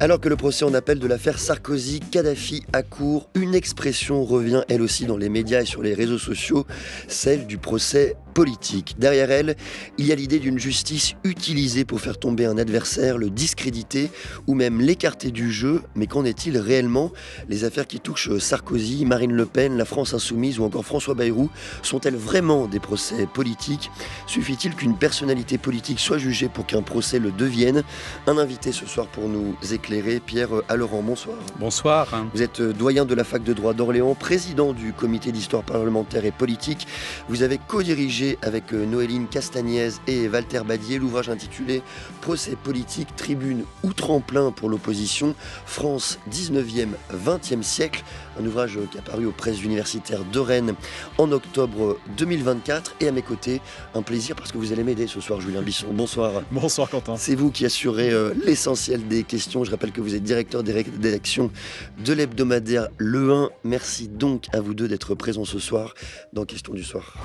Alors que le procès en appel de l'affaire Sarkozy-Kadhafi a cours, une expression revient elle aussi dans les médias et sur les réseaux sociaux, celle du procès politique. Derrière elle, il y a l'idée d'une justice utilisée pour faire tomber un adversaire, le discréditer ou même l'écarter du jeu. Mais qu'en est-il réellement? Les affaires qui touchent Sarkozy, Marine Le Pen, la France Insoumise ou encore François Bayrou sont-elles vraiment des procès politiques? Suffit-il qu'une personnalité politique soit jugée pour qu'un procès le devienne? Un invité ce soir pour nous éclairer, Pierre Alleran, bonsoir. Bonsoir. Vous êtes doyen de la fac de droit d'Orléans, président du comité d'histoire parlementaire et politique. Vous avez co-dirigé avec Noéline Castagnez et Walter Badier l'ouvrage intitulé Procès politique, tribune ou tremplin pour l'opposition, France 19e, 20e siècle. Un ouvrage qui a paru aux presses universitaires de Rennes en octobre 2024. Et à mes côtés, un plaisir parce que vous allez m'aider ce soir, Julien Bisson. Bonsoir. Bonsoir Quentin. C'est vous qui assurez l'essentiel des questions. Je rappelle que vous êtes directeur des rédactions de l'hebdomadaire Le 1. Merci donc à vous deux d'être présents ce soir dans Questions du soir.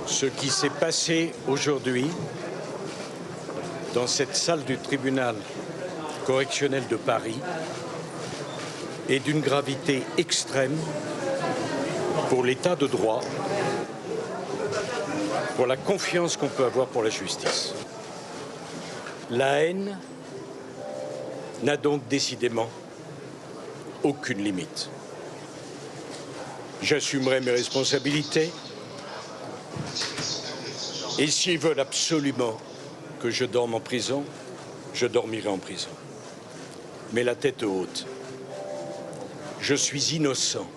Ce qui s'est passé aujourd'hui dans cette salle du tribunal correctionnel de Paris est d'une gravité extrême pour l'état de droit, pour la confiance qu'on peut avoir pour la justice. La haine n'a donc décidément aucune limite. J'assumerai mes responsabilités. Et s'ils veulent absolument que je dorme en prison, je dormirai en prison. Mais la tête haute. Je suis innocent.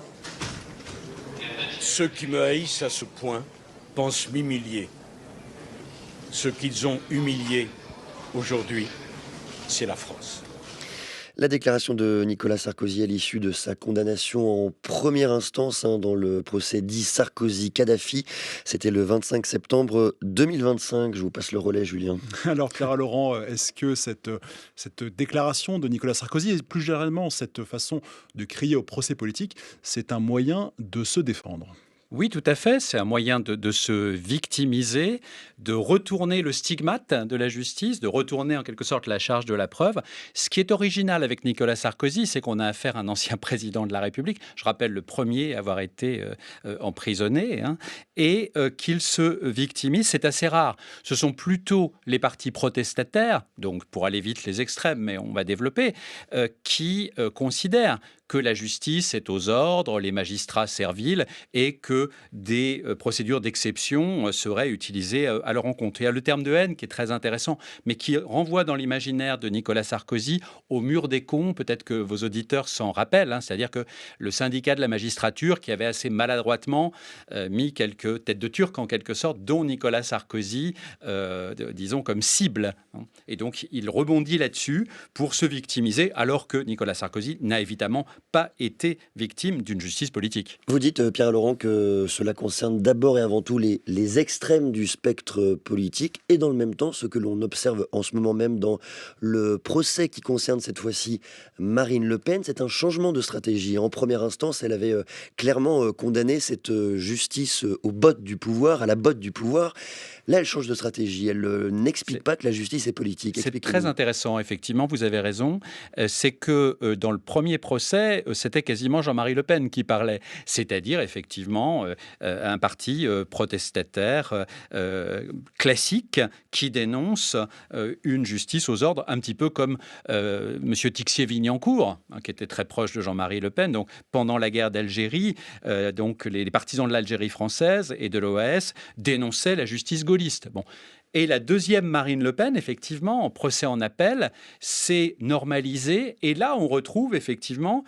Ceux qui me haïssent à ce point pensent m'humilier. Ce qu'ils ont humilié aujourd'hui, c'est la France. La déclaration de Nicolas Sarkozy à l'issue de sa condamnation en première instance dans le procès dit Sarkozy-Kadhafi, c'était le 25 septembre 2025. Je vous passe le relais, Julien. Alors Pierre Alleran, est-ce que cette déclaration de Nicolas Sarkozy et plus généralement cette façon de crier au procès politique, c'est un moyen de se défendre ? Oui, tout à fait. C'est un moyen de se victimiser, de retourner le stigmate de la justice, de retourner en quelque sorte la charge de la preuve. Ce qui est original avec Nicolas Sarkozy, c'est qu'on a affaire à un ancien président de la République, je rappelle le premier à avoir été emprisonné, et qu'il se victimise. C'est assez rare. Ce sont plutôt les partis protestataires, donc pour aller vite les extrêmes, mais on va développer, qui considèrent que la justice est aux ordres, les magistrats serviles et que des procédures d'exception seraient utilisées à leur encontre. Il y a le terme de haine qui est très intéressant, mais qui renvoie dans l'imaginaire de Nicolas Sarkozy au mur des cons. Peut-être que vos auditeurs s'en rappellent, c'est-à-dire que le syndicat de la magistrature qui avait assez maladroitement mis quelques têtes de turc en quelque sorte, dont Nicolas Sarkozy, disons comme cible. Et donc il rebondit là-dessus pour se victimiser, alors que Nicolas Sarkozy n'a évidemment pas été victime d'une justice politique. Vous dites, Pierre Laurent, que cela concerne d'abord et avant tout les extrêmes du spectre politique et dans le même temps ce que l'on observe en ce moment même dans le procès qui concerne cette fois-ci Marine Le Pen, c'est un changement de stratégie. En première instance, elle avait clairement condamné cette justice aux bottes du pouvoir, à la botte du pouvoir. Là, elle change de stratégie. Elle n'explique pas que la justice est politique. C'est très intéressant, effectivement, vous avez raison. C'est que dans le premier procès, c'était quasiment Jean-Marie Le Pen qui parlait. C'est-à-dire, effectivement, un parti protestataire classique qui dénonce une justice aux ordres, un petit peu comme M. Tixier-Vignancourt, qui était très proche de Jean-Marie Le Pen. Donc, pendant la guerre d'Algérie, donc les partisans de l'Algérie française et de l'OAS dénonçaient la justice gaulliste. Bon. Et la deuxième Marine Le Pen, effectivement, en procès en appel, s'est normalisée. Et là, on retrouve effectivement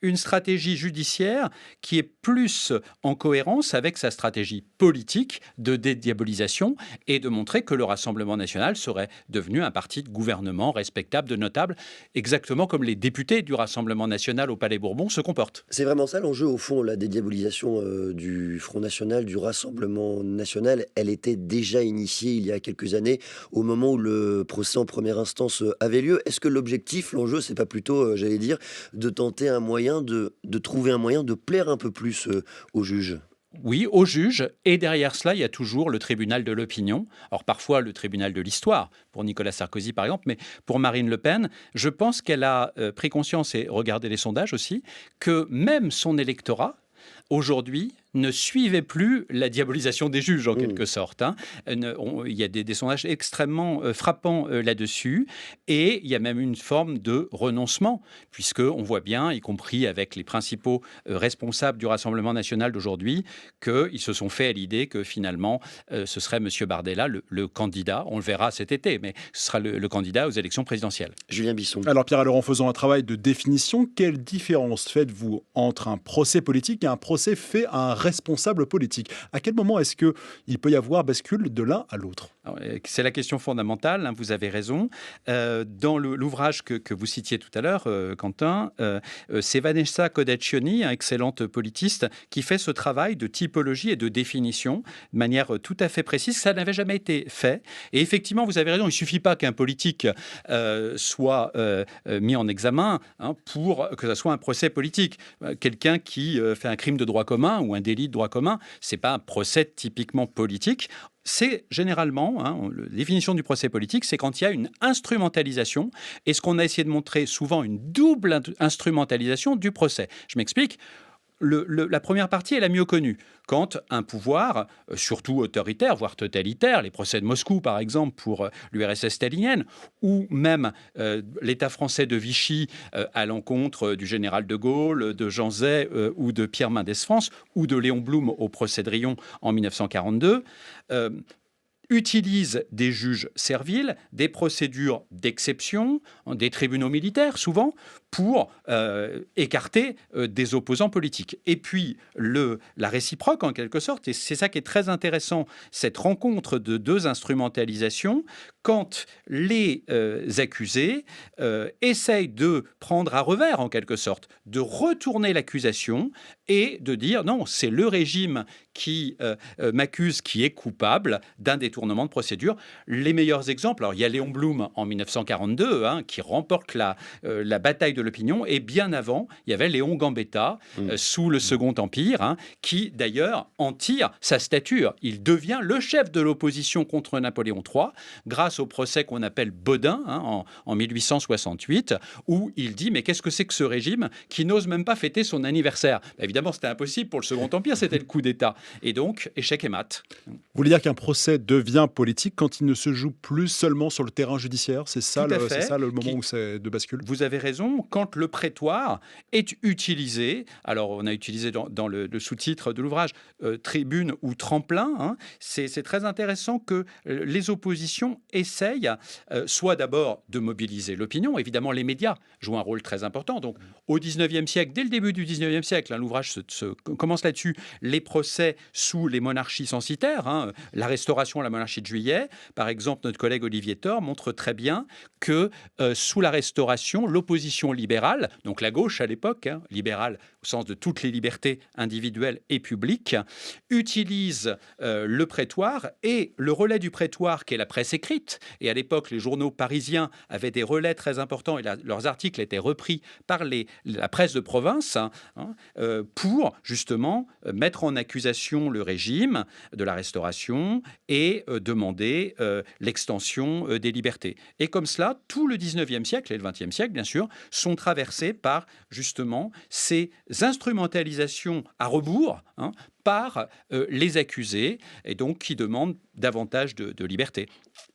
une stratégie judiciaire qui est plus en cohérence avec sa stratégie politique de dédiabolisation et de montrer que le Rassemblement national serait devenu un parti de gouvernement respectable, de notable, exactement comme les députés du Rassemblement national au Palais Bourbon se comportent. C'est vraiment ça l'enjeu, au fond, la dédiabolisation du Front national, du Rassemblement national. Elle était déjà initiée il y a quelques années, au moment où le procès en première instance avait lieu. Est-ce que l'objectif, l'enjeu, c'est pas plutôt, j'allais dire, de tenter un moyen de trouver un moyen de plaire un peu plus plus aux juges. Oui, au juge, et derrière cela, il y a toujours le tribunal de l'opinion. Alors parfois le tribunal de l'histoire, pour Nicolas Sarkozy par exemple, mais pour Marine Le Pen, je pense qu'elle a pris conscience, et regardez les sondages aussi, que même son électorat, aujourd'hui, ne suivait plus la diabolisation des juges, en quelque sorte. Hein. Il y a des sondages extrêmement frappants là-dessus, et il y a même une forme de renoncement, puisqu'on voit bien, y compris avec les principaux responsables du Rassemblement national d'aujourd'hui, qu'ils se sont fait à l'idée que finalement, ce serait M. Bardella, le candidat, on le verra cet été, mais ce sera le candidat aux élections présidentielles. Julien Bisson. Alors Pierre, en faisant un travail de définition, quelle différence faites-vous entre un procès politique et un procès fait à un responsable politique? À quel moment est-ce qu'il peut y avoir bascule de l'un à l'autre? C'est la question fondamentale, hein, vous avez raison. Dans l'ouvrage que vous citiez tout à l'heure, Quentin, c'est Vanessa Codaccioni, une excellente politiste, qui fait ce travail de typologie et de définition de manière tout à fait précise. Ça n'avait jamais été fait. Et effectivement, vous avez raison, il ne suffit pas qu'un politique soit mis en examen pour que ce soit un procès politique. Quelqu'un qui fait un crime de droit commun ou un délit de droit commun, ce n'est pas un procès typiquement politique. C'est généralement, la définition du procès politique, c'est quand il y a une instrumentalisation, et ce qu'on a essayé de montrer souvent, une double instrumentalisation du procès. Je m'explique. La première partie est la mieux connue. Quand un pouvoir, surtout autoritaire, voire totalitaire, les procès de Moscou par exemple pour l'URSS stalinienne, ou même l'État français de Vichy à l'encontre du général de Gaulle, de Jean Zay ou de Pierre Mendès France, ou de Léon Blum au procès de Riom en 1942, utilise des juges serviles, des procédures d'exception, des tribunaux militaires souvent, pour écarter des opposants politiques. Et puis, la réciproque, en quelque sorte, et c'est ça qui est très intéressant, cette rencontre de deux instrumentalisations, quand les accusés essayent de prendre à revers, en quelque sorte, de retourner l'accusation et de dire non, c'est le régime qui m'accuse qui est coupable d'un détournement de procédure. Les meilleurs exemples, alors il y a Léon Blum en 1942 qui remporte la bataille de l'opinion, et bien avant, il y avait Léon Gambetta sous le Second Empire, qui d'ailleurs en tire sa stature. Il devient le chef de l'opposition contre Napoléon III grâce au procès qu'on appelle Bodin en 1868, où il dit mais qu'est-ce que c'est que ce régime qui n'ose même pas fêter son anniversaire? Évidemment, c'était impossible pour le Second Empire, c'était le coup d'État. Et donc, échec et mat. Vous voulez dire qu'un procès devient politique quand il ne se joue plus seulement sur le terrain judiciaire? C'est ça le moment où c'est de bascule? Vous avez raison, quand le prétoire est utilisé, alors on a utilisé dans le sous-titre de l'ouvrage tribune ou tremplin, c'est très intéressant que les oppositions essayent soit d'abord de mobiliser l'opinion, évidemment les médias jouent un rôle très important, donc au 19e siècle, dès le début du 19e siècle, l'ouvrage commence là-dessus, les procès sous les monarchies censitaires, la Restauration, la monarchie de Juillet, par exemple notre collègue Olivier Thor montre très bien que sous la Restauration, l'opposition libérale, donc la gauche à l'époque, libérale au sens de toutes les libertés individuelles et publiques, utilise le prétoire et le relais du prétoire qui est la presse écrite. Et à l'époque, les journaux parisiens avaient des relais très importants et leurs articles étaient repris par la presse de province pour justement mettre en accusation le régime de la Restauration et demander l'extension des libertés. Et comme cela, tout le 19e siècle et le 20e siècle, bien sûr, sont traversés par justement ces instrumentalisations à rebours par les accusés et donc qui demandent davantage de liberté.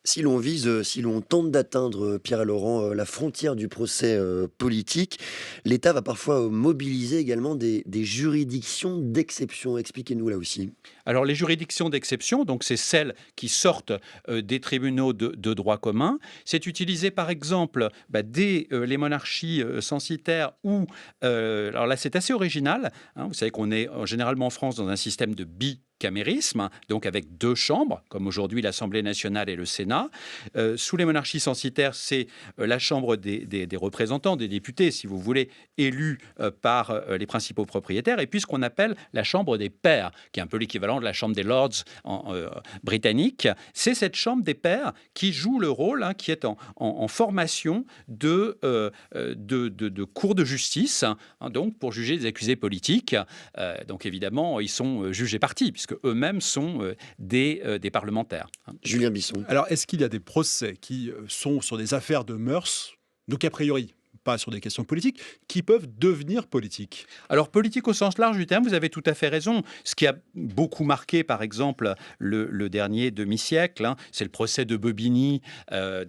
Si l'on tente d'atteindre, Pierre Laurent, la frontière du procès politique, l'État va parfois mobiliser également des juridictions d'exception. Expliquez-nous là aussi. Alors les juridictions d'exception, donc c'est celles qui sortent des tribunaux de droit commun. C'est utilisé par exemple dès les monarchies censitaires où, alors là c'est assez original, vous savez qu'on est généralement en France dans un système de bicamérisme, donc avec 2 chambres, comme aujourd'hui l'Assemblée nationale et le Sénat. Sous les monarchies censitaires, c'est la Chambre des représentants, des députés, si vous voulez, élus par les principaux propriétaires, et puis ce qu'on appelle la Chambre des pairs, qui est un peu l'équivalent de la Chambre des Lords britannique. C'est cette Chambre des pairs qui joue le rôle, qui est en formation de cours de justice, donc pour juger des accusés politiques. Donc évidemment, ils sont jugés partis, puisque eux-mêmes sont des parlementaires. Julien Bisson. Alors, est-ce qu'il y a des procès qui sont sur des affaires de mœurs, donc a priori pas sur des questions politiques, qui peuvent devenir politiques? Alors, politique au sens large du terme, vous avez tout à fait raison. Ce qui a beaucoup marqué, par exemple, le dernier demi-siècle, c'est le procès de Bobigny,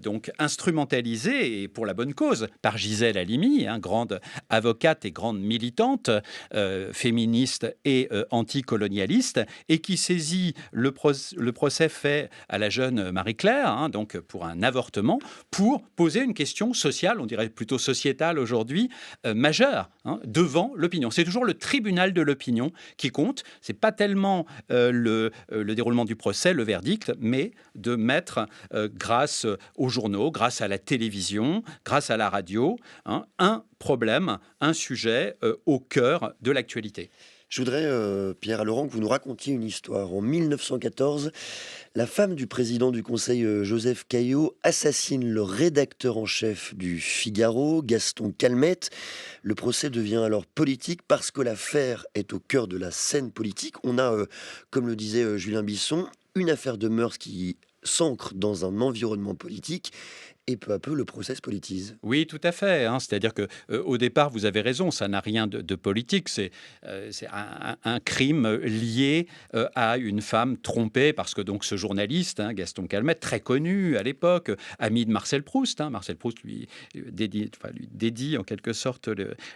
donc instrumentalisé, et pour la bonne cause, par Gisèle Halimi, grande avocate et grande militante, féministe et anticolonialiste, et qui saisit le procès fait à la jeune Marie-Claire, donc pour un avortement, pour poser une question sociale, on dirait plutôt sociétale aujourd'hui, majeure, devant l'opinion. C'est toujours le tribunal de l'opinion qui compte. C'est pas tellement le déroulement du procès, le verdict, mais de mettre, grâce aux journaux, grâce à la télévision, grâce à la radio, un problème, un sujet au cœur de l'actualité. Je voudrais, Pierre Laurent, que vous nous racontiez une histoire. En 1914, la femme du président du Conseil, Joseph Caillaux, assassine le rédacteur en chef du Figaro, Gaston Calmette. Le procès devient alors politique parce que l'affaire est au cœur de la scène politique. On a, comme le disait Julien Bisson, une affaire de mœurs qui s'ancre dans un environnement politique. Et peu à peu, le procès se politise. Oui, tout à fait. C'est-à-dire que au départ, vous avez raison, ça n'a rien de politique. C'est un crime lié à une femme trompée, parce que donc ce journaliste, Gaston Calmette, très connu à l'époque, ami de Marcel Proust. Marcel Proust lui dédie en quelque sorte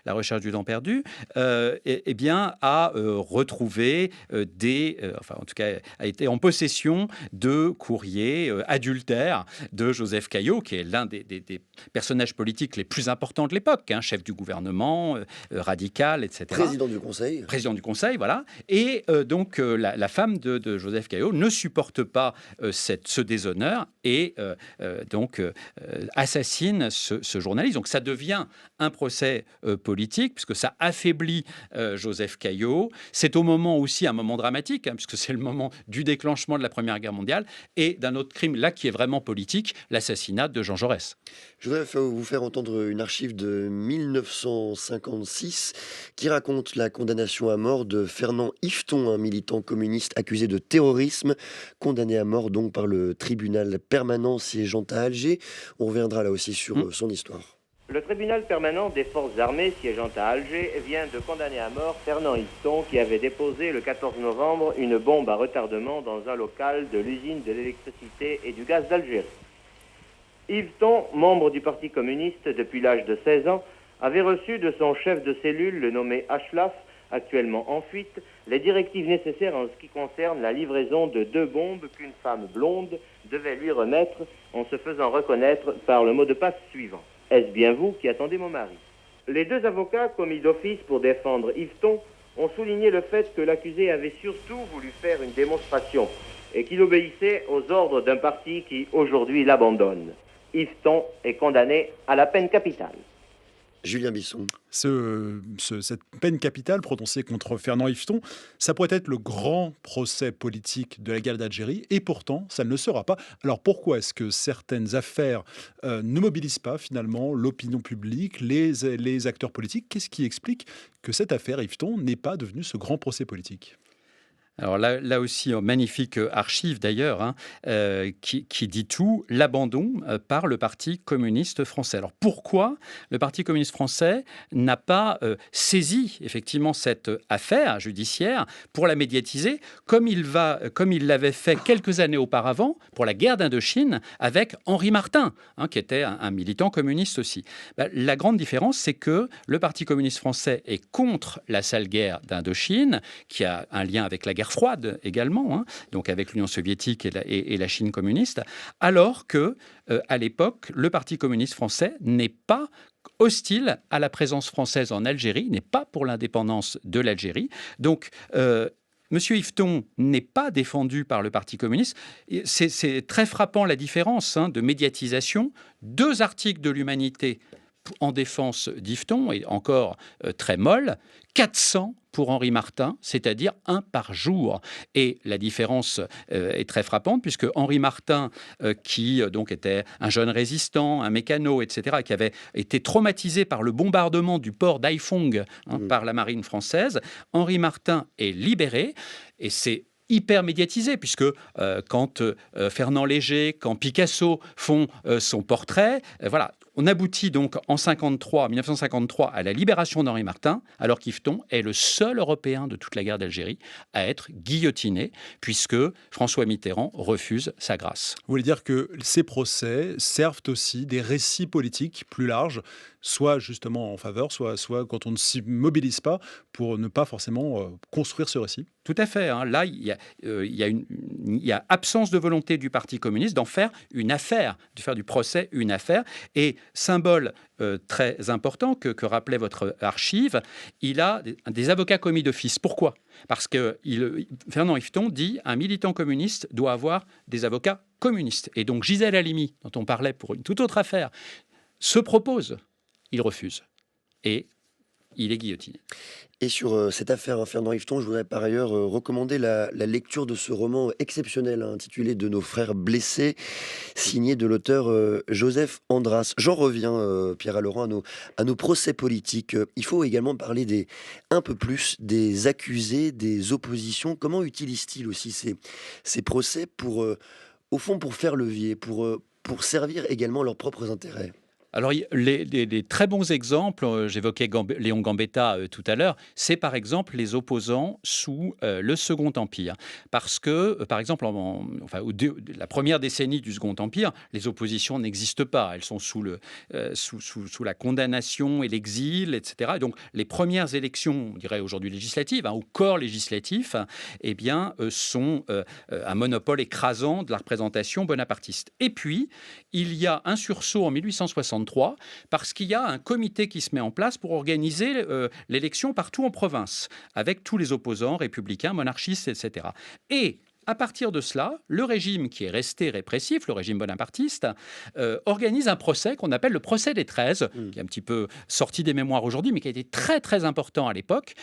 la recherche du temps perdu. Eh bien, a retrouvé en tout cas, a été en possession de courriers adultères de Joseph Caillaux, qui est l'un des personnages politiques les plus importants de l'époque, chef du gouvernement, radical, etc. Président du Conseil. Président du Conseil, voilà. Et donc, la femme de Joseph Caillaux ne supporte pas ce déshonneur et donc assassine ce journaliste. Donc, ça devient un procès politique, puisque ça affaiblit Joseph Caillaux. C'est au moment aussi, un moment dramatique, puisque c'est le moment du déclenchement de la Première Guerre mondiale, et d'un autre crime, là, qui est vraiment politique, l'assassinat de Jean Jaurès. Je voudrais vous faire entendre une archive de 1956 qui raconte la condamnation à mort de Fernand Yveton, un militant communiste accusé de terrorisme, condamné à mort donc par le tribunal permanent siégeant à Alger. On reviendra là aussi sur son histoire. Le tribunal permanent des forces armées siégeant à Alger vient de condamner à mort Fernand Yveton, qui avait déposé le 14 novembre une bombe à retardement dans un local de l'usine de l'électricité et du gaz d'Algérie. Yveton, membre du Parti communiste depuis l'âge de 16 ans, avait reçu de son chef de cellule, le nommé Achlaf, actuellement en fuite, les directives nécessaires en ce qui concerne la livraison de 2 bombes qu'une femme blonde devait lui remettre en se faisant reconnaître par le mot de passe suivant. « Est-ce bien vous qui attendez mon mari ?» Les 2 avocats commis d'office pour défendre Yveton ont souligné le fait que l'accusé avait surtout voulu faire une démonstration et qu'il obéissait aux ordres d'un parti qui aujourd'hui l'abandonne. Yveton est condamné à la peine capitale. Julien Bisson. Cette peine capitale prononcée contre Fernand Yveton, ça pourrait être le grand procès politique de la guerre d'Algérie, et pourtant, ça ne le sera pas. Alors pourquoi est-ce que certaines affaires ne mobilisent pas finalement l'opinion publique, les acteurs politiques? Qu'est-ce qui explique que cette affaire Yveton n'est pas devenue ce grand procès politique? Alors là aussi, magnifique archive d'ailleurs, qui dit tout, l'abandon par le Parti communiste français. Alors pourquoi le Parti communiste français n'a pas saisi effectivement cette affaire judiciaire pour la médiatiser, comme il l'avait fait quelques années auparavant pour la guerre d'Indochine avec Henri Martin, qui était un militant communiste aussi. La grande différence, c'est que le Parti communiste français est contre la sale guerre d'Indochine, qui a un lien avec la guerre froide également, donc avec l'Union soviétique et la Chine communiste, alors que à l'époque, le Parti communiste français n'est pas hostile à la présence française en Algérie, n'est pas pour l'indépendance de l'Algérie. Donc, M. Yveton n'est pas défendu par le Parti communiste. C'est très frappant la différence de médiatisation. 2 articles de l'Humanité en défense d'Yveton, et encore très molle, 400 pour Henri Martin, c'est-à-dire 1 par jour. Et la différence est très frappante, puisque Henri Martin, qui donc était un jeune résistant, un mécano, etc., qui avait été traumatisé par le bombardement du port d'Haiphong par la marine française, Henri Martin est libéré, et c'est hyper médiatisé, puisque quand Fernand Léger, quand Picasso font son portrait, voilà. On aboutit donc en 1953 à la libération d'Henri Martin, alors qu'Yveton est le seul Européen de toute la guerre d'Algérie à être guillotiné, puisque François Mitterrand refuse sa grâce. Vous voulez dire que ces procès servent aussi des récits politiques plus larges, soit justement en faveur, soit quand on ne s'y mobilise pas pour ne pas forcément construire ce récit? Tout à fait. Là, il y a absence de volonté du Parti communiste d'en faire une affaire, de faire du procès une affaire. Et symbole très important que rappelait votre archive, il a des avocats commis d'office. Pourquoi? Parce que Fernand Yveton dit un militant communiste doit avoir des avocats communistes. Et donc Gisèle Halimi, dont on parlait pour une toute autre affaire, se propose. Il refuse. Et il est guillotiné. Et sur cette affaire Fernand Yveton, je voudrais par ailleurs recommander la lecture de ce roman exceptionnel intitulé « De nos frères blessés », signé de l'auteur Joseph Andras. J'en reviens, Pierre Alorand, à nos procès politiques. Il faut également parler un peu plus des accusés, des oppositions. Comment utilisent-ils aussi ces procès au fond, pour faire levier, pour servir également leurs propres intérêts? Alors, les très bons exemples, j'évoquais Léon Gambetta tout à l'heure, c'est par exemple les opposants sous le Second Empire. Parce que, par exemple, la première décennie du Second Empire, les oppositions n'existent pas. Elles sont sous la condamnation et l'exil, etc. Et donc, les premières élections, on dirait aujourd'hui législatives, au corps législatif, eh bien, sont un monopole écrasant de la représentation bonapartiste. Et puis, il y a un sursaut en 1863, parce qu'il y a un comité qui se met en place pour organiser l'élection partout en province, avec tous les opposants républicains, monarchistes, etc. Et à partir de cela, le régime qui est resté répressif, le régime bonapartiste, organise un procès qu'on appelle le procès des 13, qui est un petit peu sorti des mémoires aujourd'hui, mais qui a été très très important à l'époque.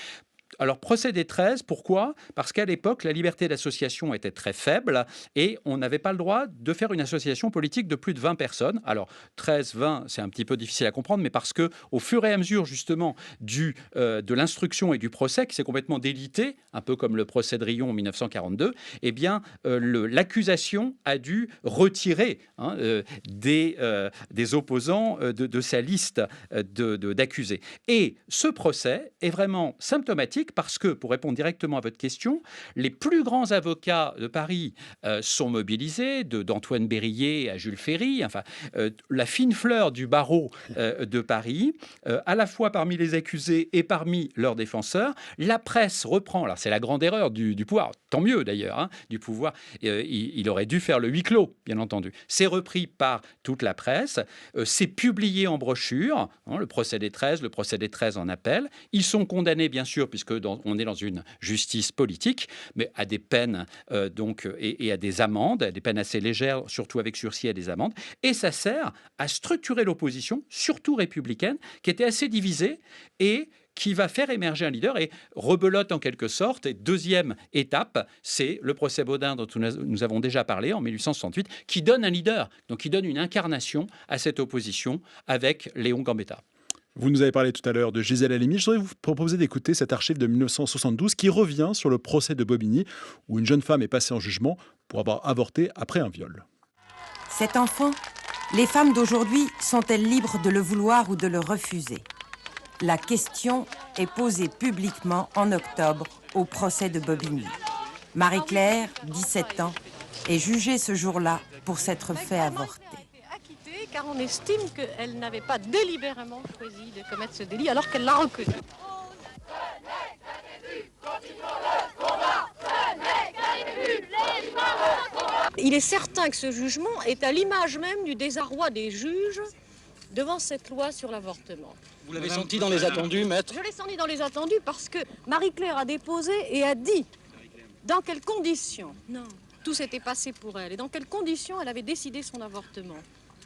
Alors, procès des 13, pourquoi? Parce qu'à l'époque, la liberté d'association était très faible et on n'avait pas le droit de faire une association politique de plus de 20 personnes. Alors, 13, 20, c'est un petit peu difficile à comprendre, mais parce qu'au fur et à mesure, justement, de l'instruction et du procès, qui s'est complètement délité, un peu comme le procès de Riom en 1942, eh bien, l'accusation a dû retirer des opposants de sa liste d'accusés. Et ce procès est vraiment symptomatique parce que, pour répondre directement à votre question, les plus grands avocats de Paris sont mobilisés, d'Antoine Berryer à Jules Ferry, enfin, la fine fleur du barreau de Paris, à la fois parmi les accusés et parmi leurs défenseurs. La presse reprend, alors c'est la grande erreur du pouvoir, tant mieux d'ailleurs, du pouvoir, il aurait dû faire le huis clos, bien entendu. C'est repris par toute la presse, c'est publié en brochure, le procès des 13, le procès des 13 en appel. Ils sont condamnés, bien sûr, puisque on est dans une justice politique, mais à des peines et à des amendes, à des peines assez légères, surtout avec sursis à des amendes. Et ça sert à structurer l'opposition, surtout républicaine, qui était assez divisée et qui va faire émerger un leader et rebelote en quelque sorte. Et deuxième étape, c'est le procès Baudin dont nous avons déjà parlé en 1868, qui donne un leader, donc qui donne une incarnation à cette opposition avec Léon Gambetta. Vous nous avez parlé tout à l'heure de Gisèle Halimi. Je voudrais vous proposer d'écouter cette archive de 1972 qui revient sur le procès de Bobigny, où une jeune femme est passée en jugement pour avoir avorté après un viol. Cet enfant, les femmes d'aujourd'hui sont-elles libres de le vouloir ou de le refuser? La question est posée publiquement en octobre au procès de Bobigny. Marie-Claire, 17 ans, est jugée ce jour-là pour s'être fait avorter. Car on estime qu'elle n'avait pas délibérément choisi de commettre ce délit alors qu'elle l'a reconnu. Il est certain que ce jugement est à l'image même du désarroi des juges devant cette loi sur l'avortement. Vous l'avez senti dans les attendus, maître? Je l'ai senti dans les attendus parce que Marie-Claire a déposé et a dit Dans quelles conditions tout s'était passé pour elle et dans quelles conditions elle avait décidé son avortement.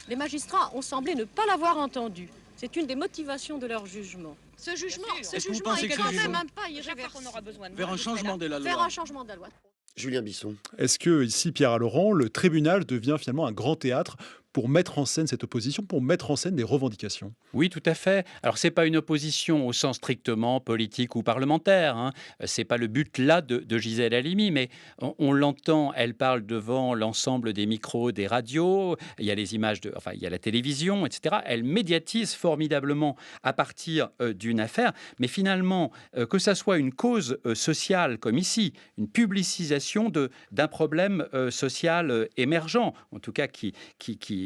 Les magistrats ont semblé ne pas l'avoir entendue. C'est une des motivations de leur jugement. Ce jugement est quand même pas irréversible. Vers un changement de la loi. Vers un changement de la loi. Julien Bisson. Est-ce que ici, Pierre Alaurent, le tribunal devient finalement un grand théâtre pour mettre en scène cette opposition, pour mettre en scène des revendications? Oui, tout à fait. Alors, c'est pas une opposition au sens strictement politique ou parlementaire, hein. C'est pas le but là de Gisèle Halimi, mais on l'entend, elle parle devant l'ensemble des micros, des radios, il y a les images, il y a la télévision, etc. Elle médiatise formidablement à partir d'une affaire, mais finalement, que ça soit une cause sociale comme ici, une publicisation d'un problème social émergent, en tout cas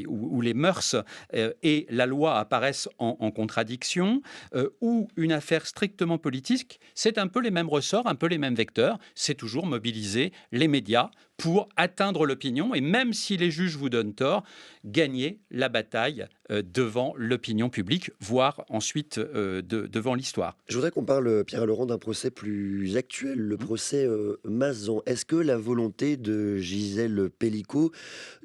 où les mœurs et la loi apparaissent en contradiction, ou une affaire strictement politique, c'est un peu les mêmes ressorts, un peu les mêmes vecteurs. C'est toujours mobiliser les médias pour atteindre l'opinion et même si les juges vous donnent tort, gagner la bataille devant l'opinion publique, voire ensuite devant l'histoire. Je voudrais qu'on parle, Pierre Alaurent, d'un procès plus actuel, le procès Mazan. Est-ce que la volonté de Gisèle Pelicot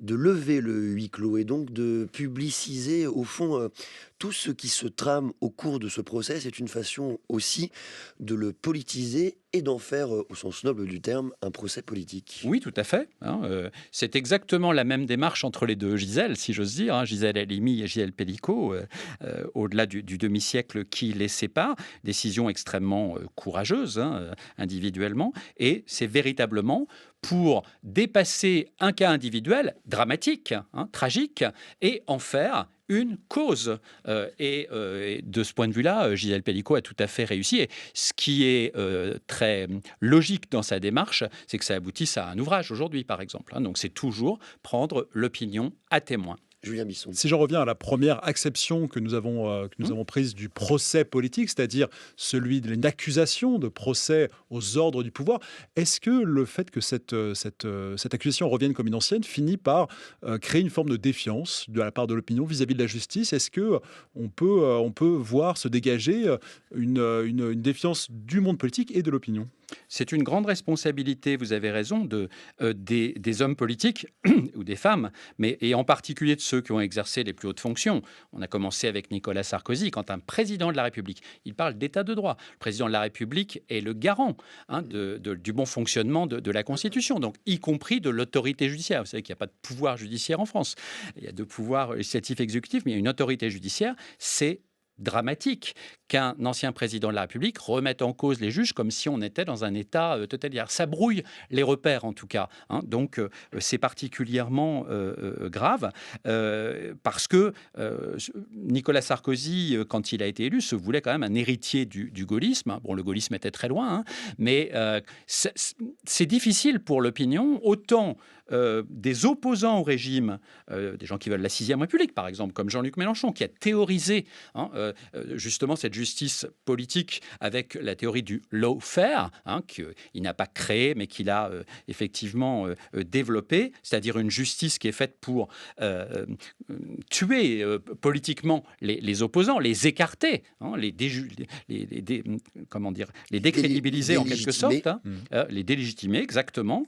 de lever le huis clos et donc de publiciser, au fond, tout ce qui se trame au cours de ce procès, c'est une façon aussi de le politiser et d'en faire, au sens noble du terme, un procès politique? Oui, tout à fait. C'est exactement la même démarche entre les deux Gisèle, si j'ose dire, Gisèle Halimi et Gisèle Pelicot, au-delà du demi-siècle qui les sépare. Décision extrêmement courageuse, individuellement. Et c'est véritablement pour dépasser un cas individuel dramatique, tragique, et en faire une cause. Et de ce point de vue-là, Gisèle Pelicot a tout à fait réussi. Et ce qui est très logique dans sa démarche, c'est que ça aboutisse à un ouvrage aujourd'hui, par exemple. Donc c'est toujours prendre l'opinion à témoin. Julien Bisson. Si j'en reviens à la première acception que nous avons prise du procès politique, c'est-à-dire celui d'une accusation de procès aux ordres du pouvoir, est-ce que le fait que cette accusation revienne comme une ancienne finit par créer une forme de défiance de la part de l'opinion vis-à-vis de la justice? Est-ce que on peut voir se dégager une défiance du monde politique et de l'opinion? C'est une grande responsabilité, vous avez raison, des hommes politiques ou des femmes, et en particulier de ceux qui ont exercé les plus hautes fonctions. On a commencé avec Nicolas Sarkozy, quand un président de la République, il parle d'état de droit. Le président de la République est le garant du bon fonctionnement de la Constitution, donc y compris de l'autorité judiciaire. Vous savez qu'il n'y a pas de pouvoir judiciaire en France. Il y a deux pouvoirs législatifs, exécutifs, mais il y a une autorité judiciaire. C'est dramatique qu'un ancien président de la République remette en cause les juges comme si on était dans un état totalitaire. Ça brouille les repères, en tout cas. Donc, c'est particulièrement grave parce que Nicolas Sarkozy, quand il a été élu, se voulait quand même un héritier du gaullisme. Bon, le gaullisme était très loin, mais c'est difficile pour l'opinion, autant des opposants au régime, des gens qui veulent la 6e République, par exemple, comme Jean-Luc Mélenchon, qui a théorisé justement cette justice politique avec la théorie du lawfare, qu'il n'a pas créé, mais qu'il a effectivement développé, c'est-à-dire une justice qui est faite pour tuer politiquement les opposants, les écarter, les décrédibiliser en quelque sorte, les délégitimer, exactement.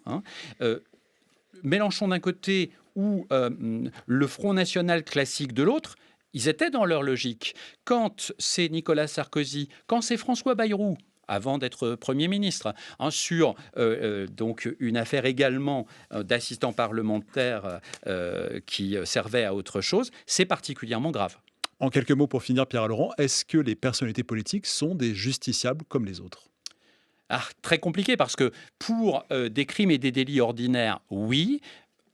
Mélenchon d'un côté ou le Front National classique de l'autre, ils étaient dans leur logique. Quand c'est Nicolas Sarkozy, quand c'est François Bayrou, avant d'être Premier ministre, sur donc une affaire également d'assistant parlementaire qui servait à autre chose, c'est particulièrement grave. En quelques mots pour finir, Pierre Alaurent, est-ce que les personnalités politiques sont des justiciables comme les autres ? Très compliqué parce que pour des crimes et des délits ordinaires, oui.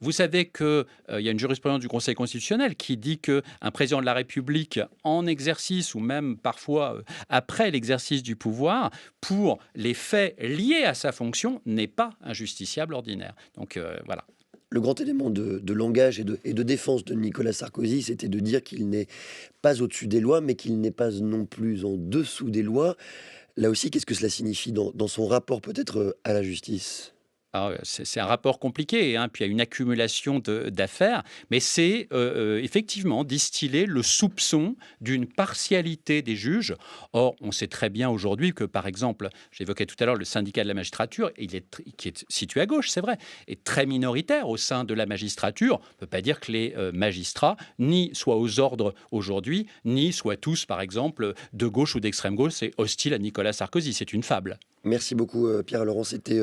Vous savez qu'il y a une jurisprudence du Conseil constitutionnel qui dit qu'un président de la République en exercice ou même parfois après l'exercice du pouvoir, pour les faits liés à sa fonction, n'est pas un justiciable ordinaire. Donc voilà. Le grand élément de langage et de défense de Nicolas Sarkozy, c'était de dire qu'il n'est pas au-dessus des lois, mais qu'il n'est pas non plus en dessous des lois. Là aussi, qu'est-ce que cela signifie dans son rapport peut-être à la justice ? Alors, c'est un rapport compliqué, hein, puis il y a une accumulation d'affaires, mais c'est effectivement distiller le soupçon d'une partialité des juges. Or, on sait très bien aujourd'hui que, par exemple, j'évoquais tout à l'heure le syndicat de la magistrature, qui est situé à gauche, c'est vrai, est très minoritaire au sein de la magistrature. On ne peut pas dire que les magistrats ni soient aux ordres aujourd'hui, ni soient tous, par exemple, de gauche ou d'extrême gauche, c'est hostile à Nicolas Sarkozy. C'est une fable. Merci beaucoup Pierre-Laurent, c'était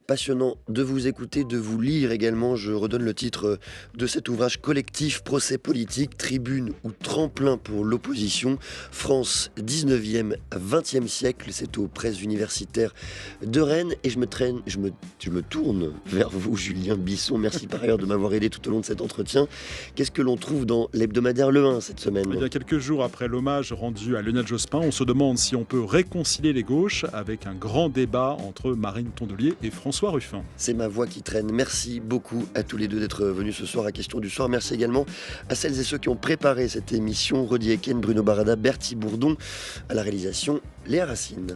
passionnant de vous écouter, de vous lire également. Je redonne le titre de cet ouvrage collectif, Procès politique, tribune ou tremplin pour l'opposition, France 19e à 20e siècle. C'est aux presses universitaires de Rennes et je me tourne vers vous Julien Bisson. Merci par ailleurs de m'avoir aidé tout au long de cet entretien. Qu'est-ce que l'on trouve dans l'hebdomadaire Le 1 cette semaine? Il y a quelques jours après l'hommage rendu à Lionel Jospin, on se demande si on peut réconcilier les gauches avec un grand débat entre Marine Tondelier et François Ruffin. C'est ma voix qui traîne. Merci beaucoup à tous les deux d'être venus ce soir à Question du Soir. Merci également à celles et ceux qui ont préparé cette émission. Rodi Eken, Bruno Barada, Bertie Bourdon, à la réalisation, Léa Racine.